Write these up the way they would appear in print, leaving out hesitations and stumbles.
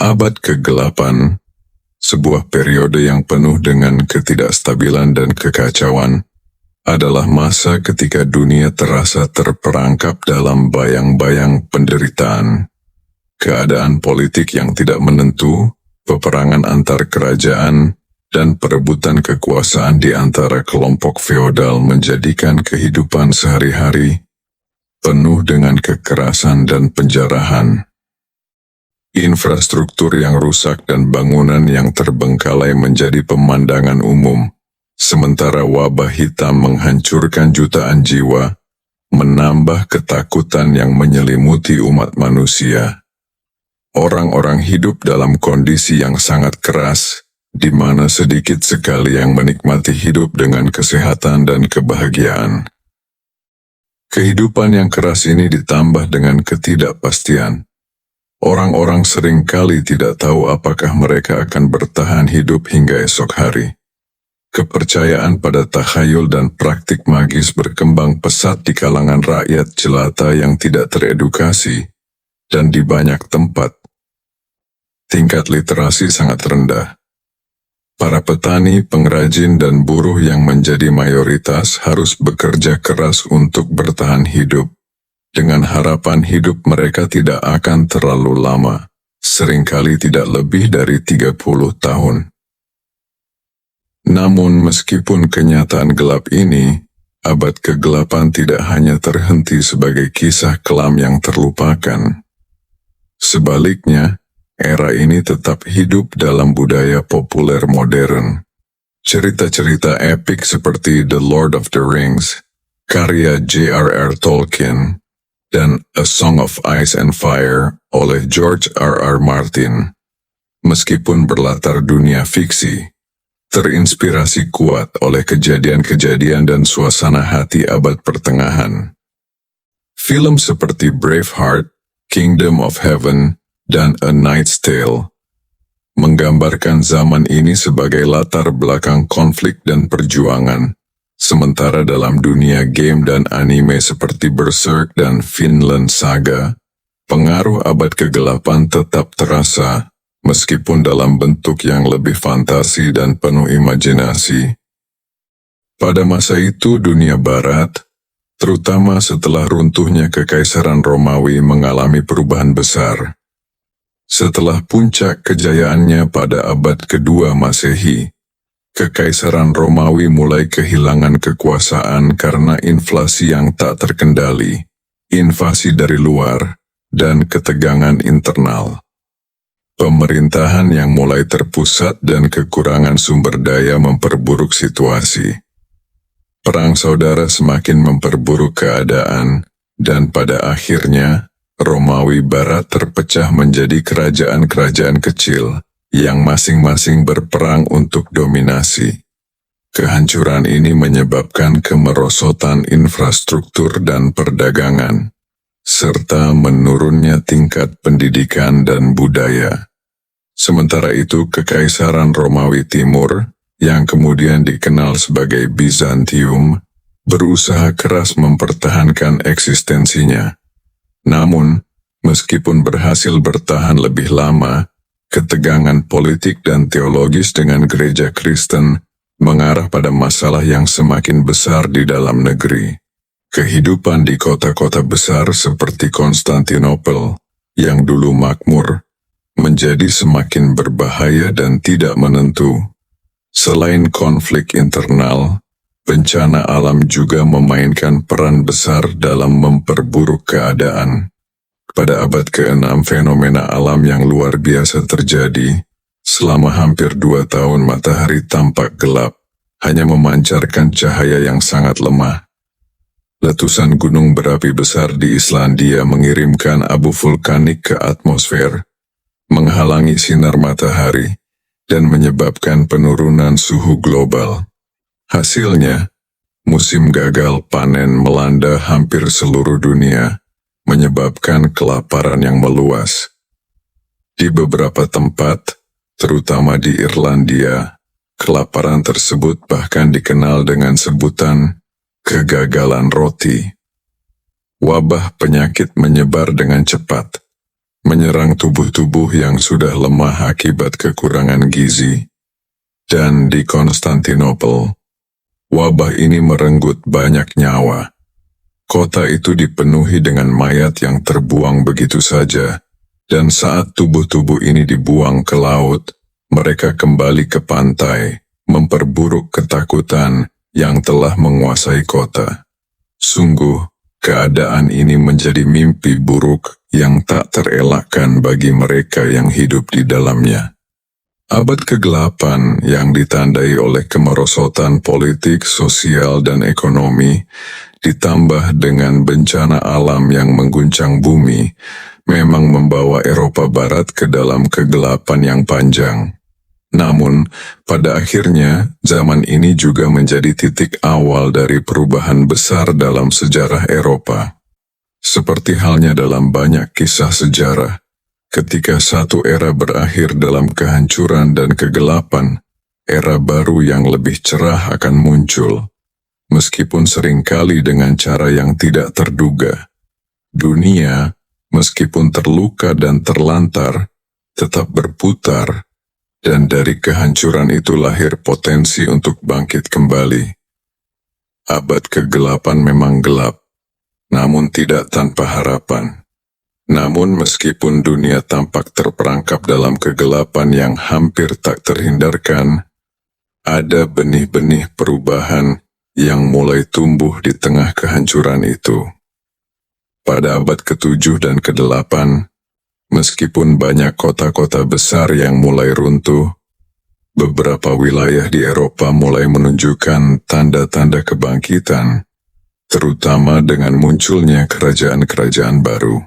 Abad kegelapan, sebuah periode yang penuh dengan ketidakstabilan dan kekacauan, adalah masa ketika dunia terasa terperangkap dalam bayang-bayang penderitaan. Keadaan politik yang tidak menentu, peperangan antar kerajaan, dan perebutan kekuasaan di antara kelompok feodal menjadikan kehidupan sehari-hari penuh dengan kekerasan dan penjarahan. Infrastruktur yang rusak dan bangunan yang terbengkalai menjadi pemandangan umum, sementara wabah hitam menghancurkan jutaan jiwa, menambah ketakutan yang menyelimuti umat manusia. Orang-orang hidup dalam kondisi yang sangat keras, di mana sedikit sekali yang menikmati hidup dengan kesehatan dan kebahagiaan. Kehidupan yang keras ini ditambah dengan ketidakpastian. Orang-orang seringkali tidak tahu apakah mereka akan bertahan hidup hingga esok hari. Kepercayaan pada takhayul dan praktik magis berkembang pesat di kalangan rakyat jelata yang tidak teredukasi, dan di banyak tempat, tingkat literasi sangat rendah. Para petani, pengrajin, dan buruh yang menjadi mayoritas harus bekerja keras untuk bertahan hidup, dengan harapan hidup mereka tidak akan terlalu lama, seringkali tidak lebih dari 30 tahun. Namun meskipun kenyataan gelap ini, abad kegelapan tidak hanya terhenti sebagai kisah kelam yang terlupakan. Sebaliknya, era ini tetap hidup dalam budaya populer modern. Cerita-cerita epik seperti The Lord of the Rings, karya J.R.R. Tolkien, dan A Song of Ice and Fire oleh George R.R. Martin, meskipun berlatar dunia fiksi, terinspirasi kuat oleh kejadian-kejadian dan suasana hati abad pertengahan. Film seperti Braveheart, Kingdom of Heaven, dan A Knight's Tale menggambarkan zaman ini sebagai latar belakang konflik dan perjuangan. Sementara dalam dunia game dan anime seperti Berserk dan Vinland Saga, pengaruh abad kegelapan tetap terasa, meskipun dalam bentuk yang lebih fantasi dan penuh imajinasi. Pada masa itu dunia barat, terutama setelah runtuhnya Kekaisaran Romawi mengalami perubahan besar. Setelah puncak kejayaannya pada abad kedua Masehi, Kekaisaran Romawi mulai kehilangan kekuasaan karena inflasi yang tak terkendali, invasi dari luar, dan ketegangan internal. Pemerintahan yang mulai terpusat dan kekurangan sumber daya memperburuk situasi. Perang saudara semakin memperburuk keadaan, dan pada akhirnya, Romawi Barat terpecah menjadi kerajaan-kerajaan kecil, yang masing-masing berperang untuk dominasi. Kehancuran ini menyebabkan kemerosotan infrastruktur dan perdagangan, serta menurunnya tingkat pendidikan dan budaya. Sementara itu Kekaisaran Romawi Timur, yang kemudian dikenal sebagai Bizantium, berusaha keras mempertahankan eksistensinya. Namun, meskipun berhasil bertahan lebih lama, ketegangan politik dan teologis dengan gereja Kristen mengarah pada masalah yang semakin besar di dalam negeri. Kehidupan di kota-kota besar seperti Konstantinopel, yang dulu makmur, menjadi semakin berbahaya dan tidak menentu. Selain konflik internal, bencana alam juga memainkan peran besar dalam memperburuk keadaan. Pada abad ke-6 fenomena alam yang luar biasa terjadi. Selama hampir 2 tahun matahari tampak gelap, hanya memancarkan cahaya yang sangat lemah. Letusan gunung berapi besar di Islandia mengirimkan abu vulkanik ke atmosfer, menghalangi sinar matahari, dan menyebabkan penurunan suhu global. Hasilnya, musim gagal panen melanda hampir seluruh dunia, menyebabkan kelaparan yang meluas. Di beberapa tempat, terutama di Irlandia, kelaparan tersebut bahkan dikenal dengan sebutan kegagalan roti. Wabah penyakit menyebar dengan cepat. menyerang tubuh-tubuh yang sudah lemah akibat kekurangan gizi. Dan di Konstantinopel, wabah ini merenggut banyak nyawa. Kota itu dipenuhi dengan mayat yang terbuang begitu saja, dan saat tubuh-tubuh ini dibuang ke laut, mereka kembali ke pantai, memperburuk ketakutan yang telah menguasai kota. Sungguh, keadaan ini menjadi mimpi buruk yang tak terelakkan bagi mereka yang hidup di dalamnya. Abad kegelapan yang ditandai oleh kemerosotan politik, sosial, dan ekonomi, ditambah dengan bencana alam yang mengguncang bumi, memang membawa Eropa Barat ke dalam kegelapan yang panjang. Namun, pada akhirnya, zaman ini juga menjadi titik awal dari perubahan besar dalam sejarah Eropa. Seperti halnya dalam banyak kisah sejarah, ketika satu era berakhir dalam kehancuran dan kegelapan, era baru yang lebih cerah akan muncul. Meskipun seringkali dengan cara yang tidak terduga, dunia, meskipun terluka dan terlantar, tetap berputar, dan dari kehancuran itu lahir potensi untuk bangkit kembali. Abad kegelapan memang gelap, namun tidak tanpa harapan. Namun meskipun dunia tampak terperangkap dalam kegelapan yang hampir tak terhindarkan, ada benih-benih perubahan yang mulai tumbuh di tengah kehancuran itu. Pada abad ke-7 dan ke-8, meskipun banyak kota-kota besar yang mulai runtuh, beberapa wilayah di Eropa mulai menunjukkan tanda-tanda kebangkitan, terutama dengan munculnya kerajaan-kerajaan baru.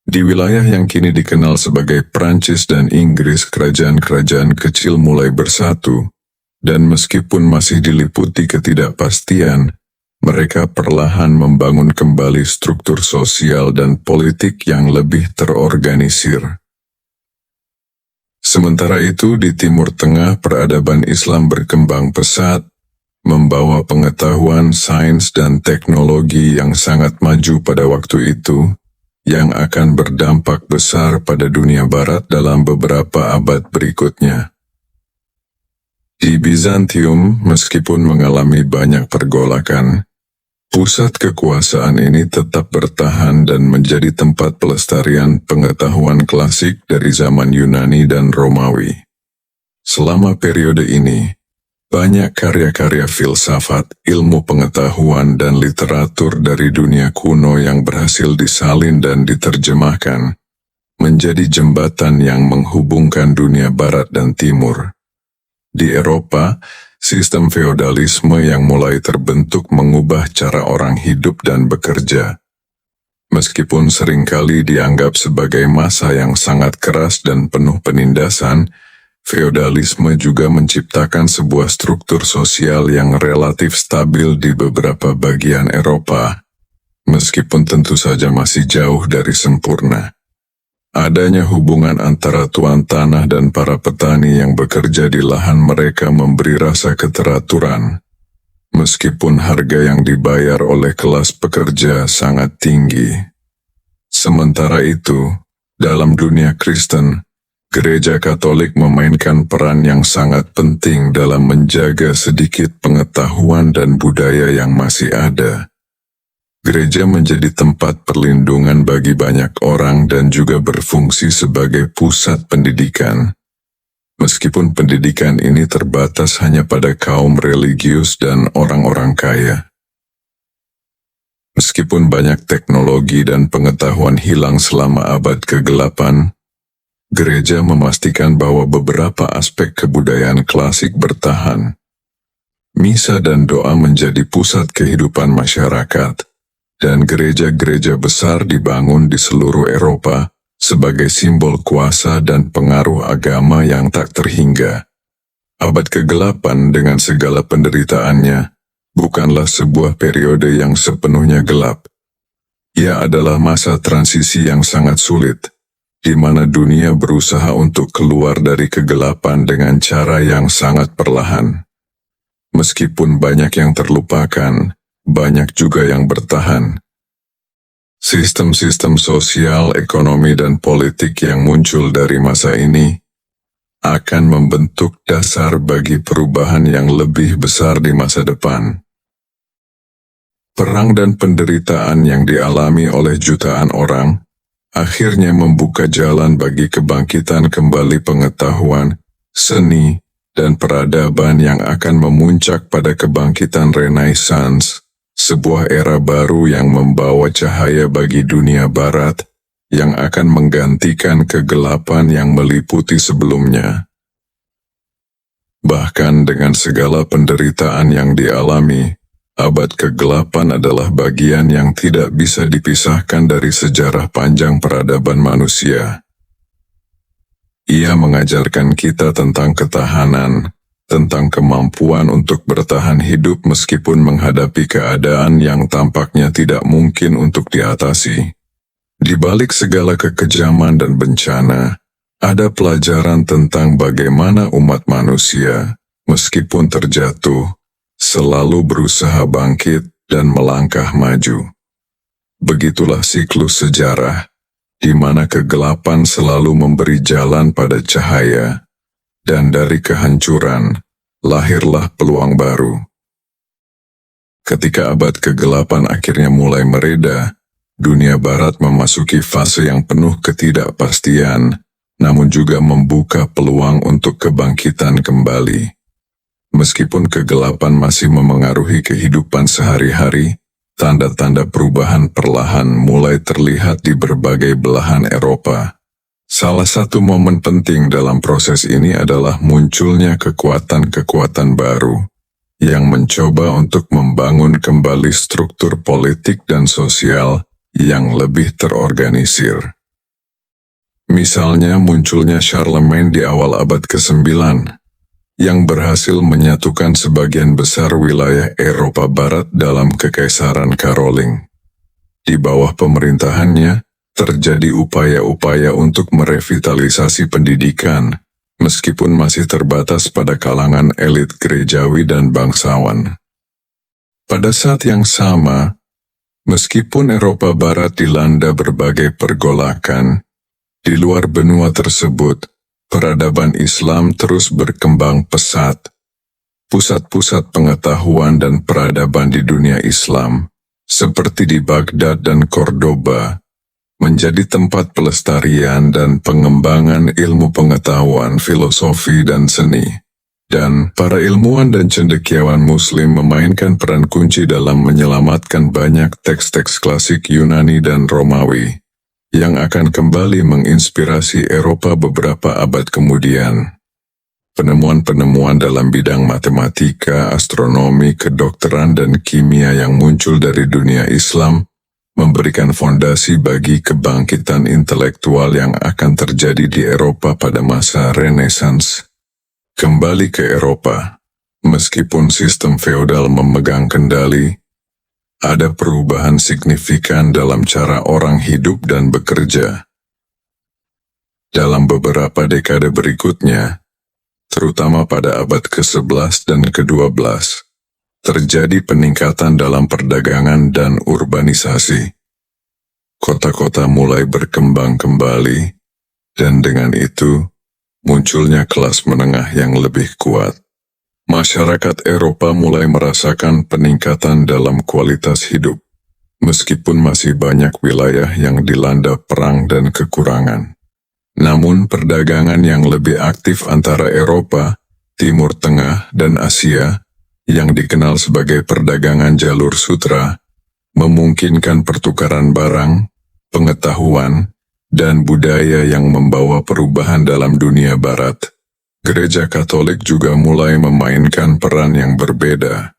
Di wilayah yang kini dikenal sebagai Prancis dan Inggris, kerajaan-kerajaan kecil mulai bersatu, dan meskipun masih diliputi ketidakpastian, mereka perlahan membangun kembali struktur sosial dan politik yang lebih terorganisir. Sementara itu, di Timur Tengah, peradaban Islam berkembang pesat, membawa pengetahuan, sains, dan teknologi yang sangat maju pada waktu itu, yang akan berdampak besar pada dunia barat dalam beberapa abad berikutnya. Di Bizantium, meskipun mengalami banyak pergolakan, pusat kekuasaan ini tetap bertahan dan menjadi tempat pelestarian pengetahuan klasik dari zaman Yunani dan Romawi. Selama periode ini, banyak karya-karya filsafat, ilmu pengetahuan, dan literatur dari dunia kuno yang berhasil disalin dan diterjemahkan, menjadi jembatan yang menghubungkan dunia barat dan timur. Di Eropa, sistem feodalisme yang mulai terbentuk mengubah cara orang hidup dan bekerja. Meskipun seringkali dianggap sebagai masa yang sangat keras dan penuh penindasan, feodalisme juga menciptakan sebuah struktur sosial yang relatif stabil di beberapa bagian Eropa, meskipun tentu saja masih jauh dari sempurna. Adanya hubungan antara tuan tanah dan para petani yang bekerja di lahan mereka memberi rasa keteraturan, meskipun harga yang dibayar oleh kelas pekerja sangat tinggi. Sementara itu, dalam dunia Kristen, Gereja Katolik memainkan peran yang sangat penting dalam menjaga sedikit pengetahuan dan budaya yang masih ada. Gereja menjadi tempat perlindungan bagi banyak orang dan juga berfungsi sebagai pusat pendidikan. Meskipun pendidikan ini terbatas hanya pada kaum religius dan orang-orang kaya. Meskipun banyak teknologi dan pengetahuan hilang selama abad ke-8, gereja memastikan bahwa beberapa aspek kebudayaan klasik bertahan. Misa dan doa menjadi pusat kehidupan masyarakat, dan gereja-gereja besar dibangun di seluruh Eropa sebagai simbol kuasa dan pengaruh agama yang tak terhingga. Abad ke-8 dengan segala penderitaannya bukanlah sebuah periode yang sepenuhnya gelap. Ia adalah masa transisi yang sangat sulit, di mana dunia berusaha untuk keluar dari kegelapan dengan cara yang sangat perlahan. Meskipun banyak yang terlupakan, banyak juga yang bertahan. Sistem-sistem sosial, ekonomi, dan politik yang muncul dari masa ini akan membentuk dasar bagi perubahan yang lebih besar di masa depan. Perang dan penderitaan yang dialami oleh jutaan orang akhirnya membuka jalan bagi kebangkitan kembali pengetahuan, seni, dan peradaban yang akan memuncak pada kebangkitan Renaissance, sebuah era baru yang membawa cahaya bagi dunia barat, yang akan menggantikan kegelapan yang meliputi sebelumnya. Bahkan dengan segala penderitaan yang dialami, abad kegelapan adalah bagian yang tidak bisa dipisahkan dari sejarah panjang peradaban manusia. Ia mengajarkan kita tentang ketahanan, tentang kemampuan untuk bertahan hidup meskipun menghadapi keadaan yang tampaknya tidak mungkin untuk diatasi. Di balik segala kekejaman dan bencana, ada pelajaran tentang bagaimana umat manusia, meskipun terjatuh, selalu berusaha bangkit dan melangkah maju. Begitulah siklus sejarah, di mana kegelapan selalu memberi jalan pada cahaya, dan dari kehancuran, lahirlah peluang baru. Ketika abad kegelapan akhirnya mulai mereda, dunia barat memasuki fase yang penuh ketidakpastian, namun juga membuka peluang untuk kebangkitan kembali. Meskipun kegelapan masih memengaruhi kehidupan sehari-hari, tanda-tanda perubahan perlahan mulai terlihat di berbagai belahan Eropa. Salah satu momen penting dalam proses ini adalah munculnya kekuatan-kekuatan baru yang mencoba untuk membangun kembali struktur politik dan sosial yang lebih terorganisir. Misalnya munculnya Charlemagne di awal abad ke-9 yang berhasil menyatukan sebagian besar wilayah Eropa Barat dalam Kekaisaran Karoling. Di bawah pemerintahannya, terjadi upaya-upaya untuk merevitalisasi pendidikan, meskipun masih terbatas pada kalangan elit gerejawi dan bangsawan. Pada saat yang sama, meskipun Eropa Barat dilanda berbagai pergolakan, di luar benua tersebut, peradaban Islam terus berkembang pesat. Pusat-pusat pengetahuan dan peradaban di dunia Islam, seperti di Baghdad dan Cordoba, menjadi tempat pelestarian dan pengembangan ilmu pengetahuan, filosofi, dan seni. Dan para ilmuwan dan cendekiawan Muslim memainkan peran kunci dalam menyelamatkan banyak teks-teks klasik Yunani dan Romawi, yang akan kembali menginspirasi Eropa beberapa abad kemudian. Penemuan-penemuan dalam bidang matematika, astronomi, kedokteran, dan kimia yang muncul dari dunia Islam memberikan fondasi bagi kebangkitan intelektual yang akan terjadi di Eropa pada masa Renaissance. Kembali ke Eropa, meskipun sistem feodal memegang kendali, ada perubahan signifikan dalam cara orang hidup dan bekerja. Dalam beberapa dekade berikutnya, terutama pada abad ke-11 dan ke-12, terjadi peningkatan dalam perdagangan dan urbanisasi. Kota-kota mulai berkembang kembali, dan dengan itu, munculnya kelas menengah yang lebih kuat. Masyarakat Eropa mulai merasakan peningkatan dalam kualitas hidup, meskipun masih banyak wilayah yang dilanda perang dan kekurangan. Namun perdagangan yang lebih aktif antara Eropa, Timur Tengah, dan Asia, yang dikenal sebagai perdagangan jalur sutra, memungkinkan pertukaran barang, pengetahuan, dan budaya yang membawa perubahan dalam dunia barat. Gereja Katolik juga mulai memainkan peran yang berbeda.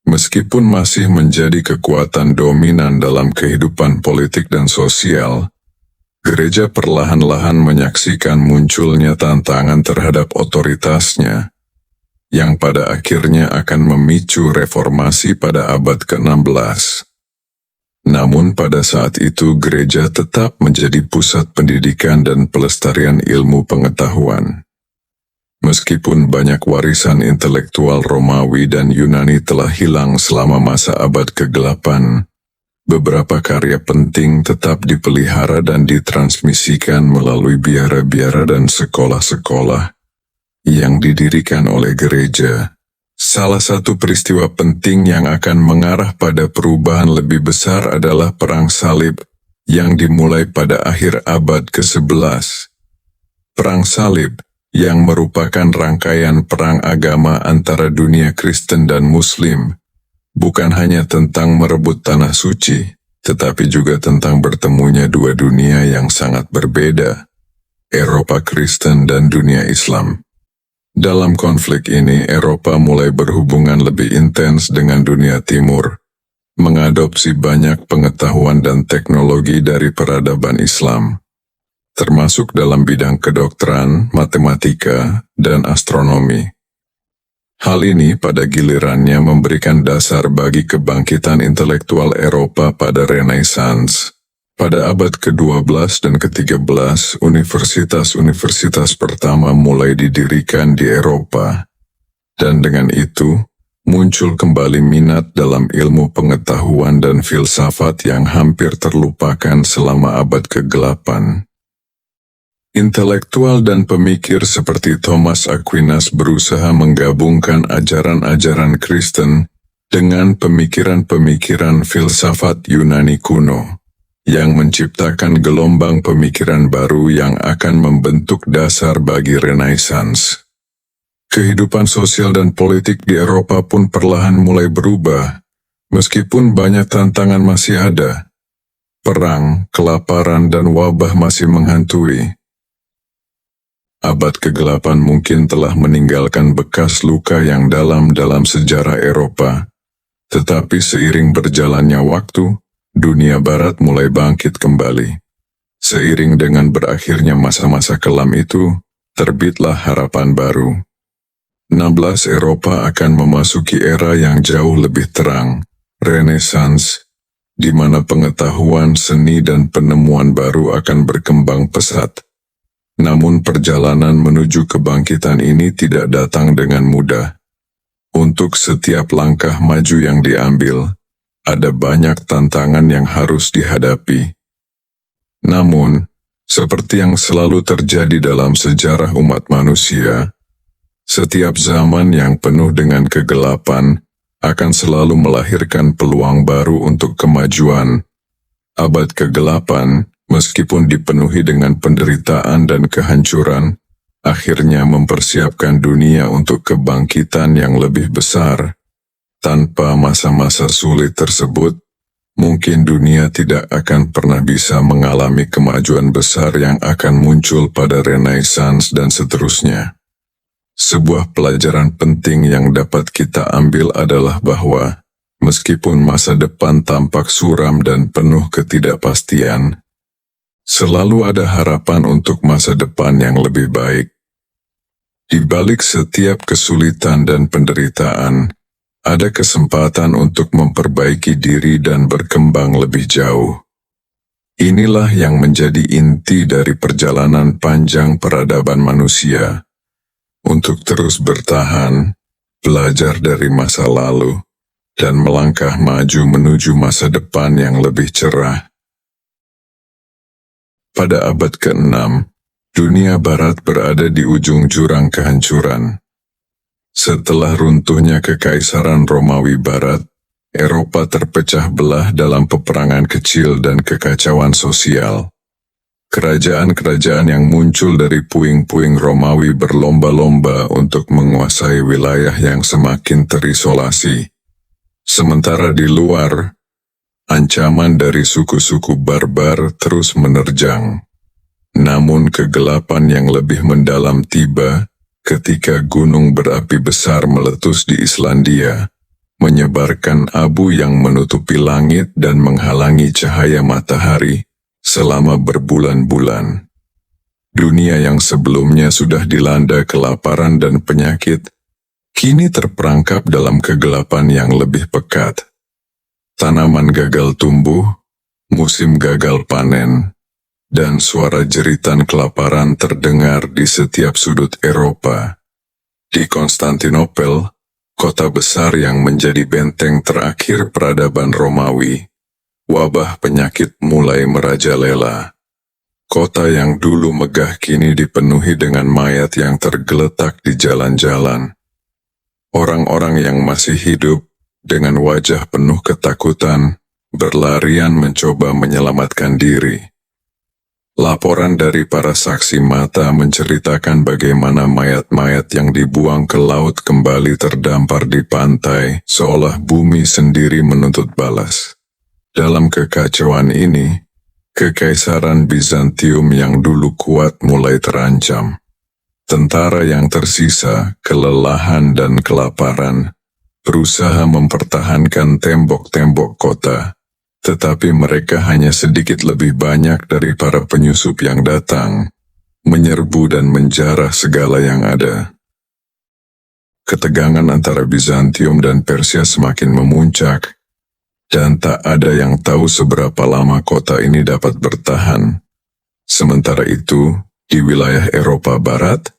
Meskipun masih menjadi kekuatan dominan dalam kehidupan politik dan sosial, gereja perlahan-lahan menyaksikan munculnya tantangan terhadap otoritasnya, yang pada akhirnya akan memicu reformasi pada abad ke-16. Namun pada saat itu gereja tetap menjadi pusat pendidikan dan pelestarian ilmu pengetahuan. Meskipun banyak warisan intelektual Romawi dan Yunani telah hilang selama masa abad ke-8, beberapa karya penting tetap dipelihara dan ditransmisikan melalui biara-biara dan sekolah-sekolah yang didirikan oleh gereja. Salah satu peristiwa penting yang akan mengarah pada perubahan lebih besar adalah Perang Salib yang dimulai pada akhir abad ke-11. Perang Salib, yang merupakan rangkaian perang agama antara dunia Kristen dan Muslim, bukan hanya tentang merebut tanah suci, tetapi juga tentang bertemunya dua dunia yang sangat berbeda, Eropa Kristen dan dunia Islam. Dalam konflik ini, Eropa mulai berhubungan lebih intens dengan dunia Timur, mengadopsi banyak pengetahuan dan teknologi dari peradaban Islam, termasuk dalam bidang kedokteran, matematika, dan astronomi. Hal ini pada gilirannya memberikan dasar bagi kebangkitan intelektual Eropa pada Renaissance. Pada abad ke-12 dan ke-13, universitas-universitas pertama mulai didirikan di Eropa. Dan dengan itu, muncul kembali minat dalam ilmu pengetahuan dan filsafat yang hampir terlupakan selama abad ke-8. Intelektual dan pemikir seperti Thomas Aquinas berusaha menggabungkan ajaran-ajaran Kristen dengan pemikiran-pemikiran filsafat Yunani kuno, yang menciptakan gelombang pemikiran baru yang akan membentuk dasar bagi Renaissance. Kehidupan sosial dan politik di Eropa pun perlahan mulai berubah, meskipun banyak tantangan masih ada. Perang, kelaparan, dan wabah masih menghantui. Abad ke-8 mungkin telah meninggalkan bekas luka yang dalam dalam sejarah Eropa, tetapi seiring berjalannya waktu, dunia barat mulai bangkit kembali. Seiring dengan berakhirnya masa-masa kelam itu, terbitlah harapan baru. 16 Eropa akan memasuki era yang jauh lebih terang, Renaissance, di mana pengetahuan, seni, dan penemuan baru akan berkembang pesat. Namun perjalanan menuju kebangkitan ini tidak datang dengan mudah. Untuk setiap langkah maju yang diambil, ada banyak tantangan yang harus dihadapi. Namun, seperti yang selalu terjadi dalam sejarah umat manusia, setiap zaman yang penuh dengan kegelapan akan selalu melahirkan peluang baru untuk kemajuan. Abad ke-8, meskipun dipenuhi dengan penderitaan dan kehancuran, akhirnya mempersiapkan dunia untuk kebangkitan yang lebih besar. Tanpa masa-masa sulit tersebut, mungkin dunia tidak akan pernah bisa mengalami kemajuan besar yang akan muncul pada Renaissance dan seterusnya. Sebuah pelajaran penting yang dapat kita ambil adalah bahwa, meskipun masa depan tampak suram dan penuh ketidakpastian, selalu ada harapan untuk masa depan yang lebih baik. Di balik setiap kesulitan dan penderitaan, ada kesempatan untuk memperbaiki diri dan berkembang lebih jauh. Inilah yang menjadi inti dari perjalanan panjang peradaban manusia, untuk terus bertahan, belajar dari masa lalu, dan melangkah maju menuju masa depan yang lebih cerah. Pada abad ke-6, dunia barat berada di ujung jurang kehancuran. Setelah runtuhnya Kekaisaran Romawi Barat, Eropa terpecah belah dalam peperangan kecil dan kekacauan sosial. Kerajaan-kerajaan yang muncul dari puing-puing Romawi berlomba-lomba untuk menguasai wilayah yang semakin terisolasi. Sementara di luar, ancaman dari suku-suku barbar terus menerjang. Namun kegelapan yang lebih mendalam tiba ketika gunung berapi besar meletus di Islandia, menyebarkan abu yang menutupi langit dan menghalangi cahaya matahari selama berbulan-bulan. Dunia yang sebelumnya sudah dilanda kelaparan dan penyakit, kini terperangkap dalam kegelapan yang lebih pekat. Tanaman gagal tumbuh, musim gagal panen, dan suara jeritan kelaparan terdengar di setiap sudut Eropa. Di Konstantinopel, kota besar yang menjadi benteng terakhir peradaban Romawi, Wabah penyakit mulai merajalela. Kota yang dulu megah kini dipenuhi dengan mayat yang tergeletak di jalan-jalan. Orang-orang yang masih hidup, dengan wajah penuh ketakutan, berlarian mencoba menyelamatkan diri. Laporan dari para saksi mata menceritakan bagaimana mayat-mayat yang dibuang ke laut kembali terdampar di pantai, seolah bumi sendiri menuntut balas. Dalam kekacauan ini, Kekaisaran Bizantium yang dulu kuat mulai terancam. Tentara yang tersisa, kelelahan dan kelaparan, berusaha mempertahankan tembok-tembok kota, tetapi mereka hanya sedikit lebih banyak dari para penyusup yang datang, menyerbu dan menjarah segala yang ada. Ketegangan antara Bizantium dan Persia semakin memuncak, dan tak ada yang tahu seberapa lama kota ini dapat bertahan. Sementara itu, di wilayah Eropa Barat,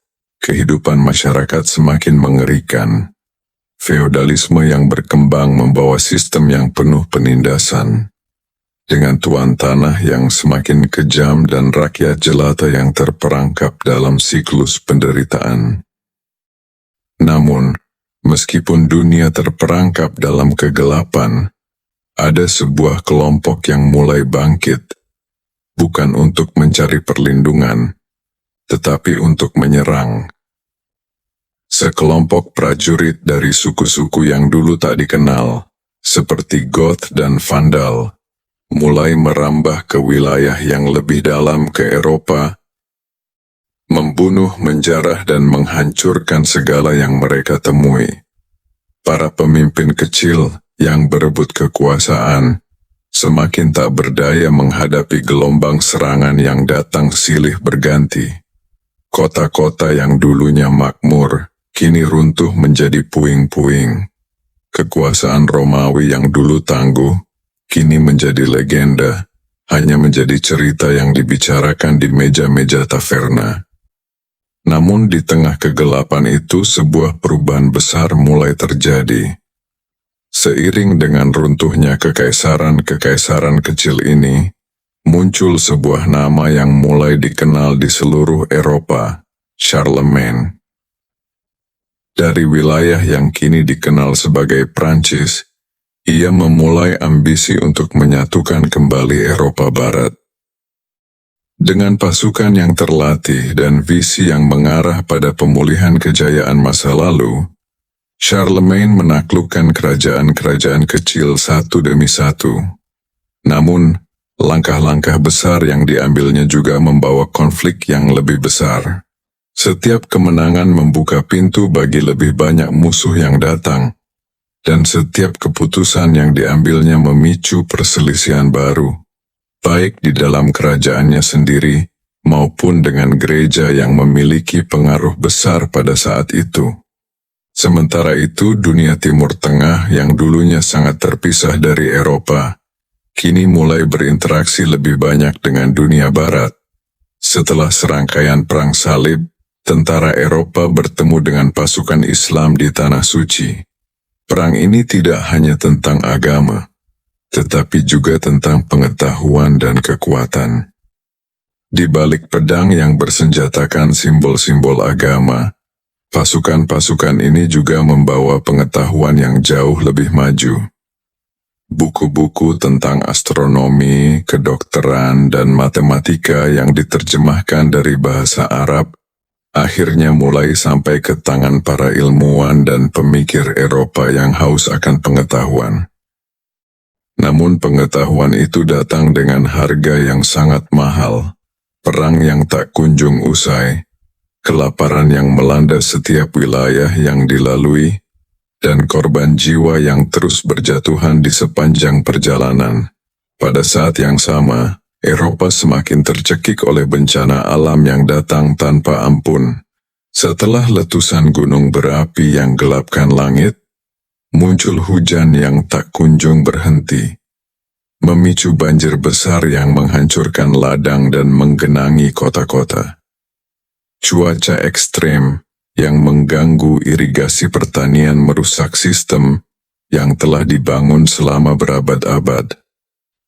kehidupan masyarakat semakin mengerikan. Feodalisme yang berkembang membawa sistem yang penuh penindasan. Dengan tuan tanah yang semakin kejam dan rakyat jelata yang terperangkap dalam siklus penderitaan. Namun, meskipun dunia terperangkap dalam kegelapan, ada sebuah kelompok yang mulai bangkit, bukan untuk mencari perlindungan, tetapi untuk menyerang. Sekelompok prajurit dari suku-suku yang dulu tak dikenal, seperti Goth dan Vandal, mulai merambah ke wilayah yang lebih dalam ke Eropa, membunuh, menjarah dan menghancurkan segala yang mereka temui. Para pemimpin kecil yang berebut kekuasaan, semakin tak berdaya menghadapi gelombang serangan yang datang silih berganti. Kota-kota yang dulunya makmur, kini runtuh menjadi puing-puing. Kekuasaan Romawi yang dulu tangguh, kini menjadi legenda, hanya menjadi cerita yang dibicarakan di meja-meja taverna. Namun di tengah kegelapan itu sebuah perubahan besar mulai terjadi. Seiring dengan runtuhnya kekaisaran-kekaisaran kecil ini, muncul sebuah nama yang mulai dikenal di seluruh Eropa, Charlemagne. Dari wilayah yang kini dikenal sebagai Prancis, ia memulai ambisi untuk menyatukan kembali Eropa Barat. Dengan pasukan yang terlatih dan visi yang mengarah pada pemulihan kejayaan masa lalu, Charlemagne menaklukkan kerajaan-kerajaan kecil satu demi satu. Namun, langkah-langkah besar yang diambilnya juga membawa konflik yang lebih besar. Setiap kemenangan membuka pintu bagi lebih banyak musuh yang datang, dan setiap keputusan yang diambilnya memicu perselisihan baru, baik di dalam kerajaannya sendiri maupun dengan gereja yang memiliki pengaruh besar pada saat itu. Sementara itu, dunia Timur Tengah yang dulunya sangat terpisah dari Eropa, kini mulai berinteraksi lebih banyak dengan dunia Barat. Setelah serangkaian perang salib, tentara Eropa bertemu dengan pasukan Islam di Tanah Suci. Perang ini tidak hanya tentang agama, tetapi juga tentang pengetahuan dan kekuatan. Di balik pedang yang bersenjatakan simbol-simbol agama, pasukan-pasukan ini juga membawa pengetahuan yang jauh lebih maju. Buku-buku tentang astronomi, kedokteran, dan matematika yang diterjemahkan dari bahasa Arab akhirnya mulai sampai ke tangan para ilmuwan dan pemikir Eropa yang haus akan pengetahuan. Namun pengetahuan itu datang dengan harga yang sangat mahal, perang yang tak kunjung usai, kelaparan yang melanda setiap wilayah yang dilalui, dan korban jiwa yang terus berjatuhan di sepanjang perjalanan. Pada saat yang sama, Eropa semakin tercekik oleh bencana alam yang datang tanpa ampun. Setelah letusan gunung berapi yang gelapkan langit, muncul hujan yang tak kunjung berhenti, memicu banjir besar yang menghancurkan ladang dan menggenangi kota-kota. Cuaca ekstrem yang mengganggu irigasi pertanian merusak sistem yang telah dibangun selama berabad-abad.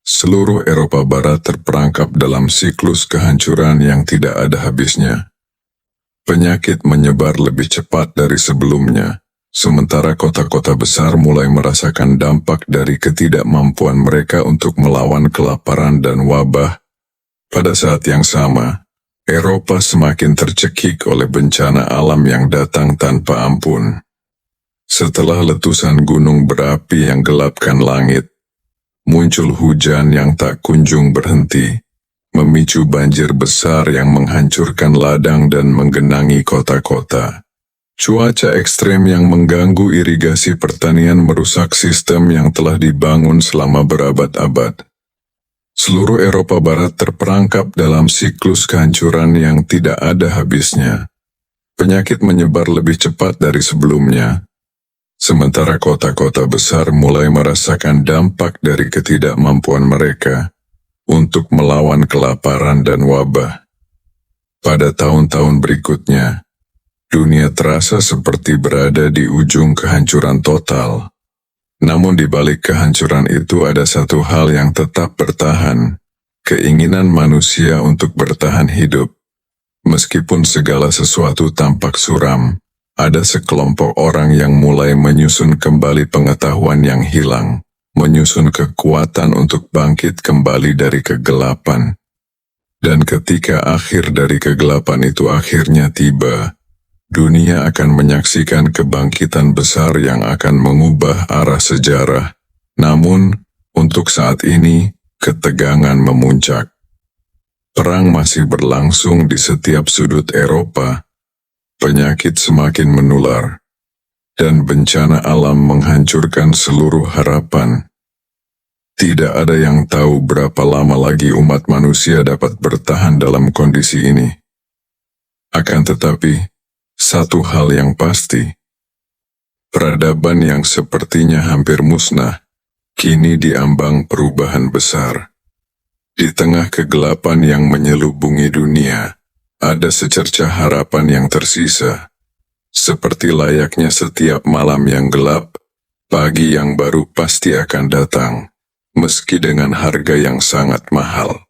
Seluruh Eropa Barat terperangkap dalam siklus kehancuran yang tidak ada habisnya. Penyakit menyebar lebih cepat dari sebelumnya, sementara kota-kota besar mulai merasakan dampak dari ketidakmampuan mereka untuk melawan kelaparan dan wabah. Pada saat yang sama, Eropa semakin tercekik oleh bencana alam yang datang tanpa ampun. Setelah letusan gunung berapi yang gelapkan langit, muncul hujan yang tak kunjung berhenti, memicu banjir besar yang menghancurkan ladang dan menggenangi kota-kota. Cuaca ekstrem yang mengganggu irigasi pertanian merusak sistem yang telah dibangun selama berabad-abad. Seluruh Eropa Barat terperangkap dalam siklus kehancuran yang tidak ada habisnya. Penyakit menyebar lebih cepat dari sebelumnya, sementara kota-kota besar mulai merasakan dampak dari ketidakmampuan mereka untuk melawan kelaparan dan wabah. Pada tahun-tahun berikutnya, dunia terasa seperti berada di ujung kehancuran total. Namun di balik kehancuran itu ada satu hal yang tetap bertahan, keinginan manusia untuk bertahan hidup. Meskipun segala sesuatu tampak suram, ada sekelompok orang yang mulai menyusun kembali pengetahuan yang hilang, menyusun kekuatan untuk bangkit kembali dari kegelapan. Dan ketika akhir dari kegelapan itu akhirnya tiba, dunia akan menyaksikan kebangkitan besar yang akan mengubah arah sejarah. Namun, untuk saat ini, ketegangan memuncak. Perang masih berlangsung di setiap sudut Eropa. Penyakit semakin menular, dan bencana alam menghancurkan seluruh harapan. Tidak ada yang tahu berapa lama lagi umat manusia dapat bertahan dalam kondisi ini. Akan tetapi, satu hal yang pasti, peradaban yang sepertinya hampir musnah, kini diambang perubahan besar. Di tengah kegelapan yang menyelubungi dunia, ada secercah harapan yang tersisa. Seperti layaknya setiap malam yang gelap, pagi yang baru pasti akan datang, meski dengan harga yang sangat mahal.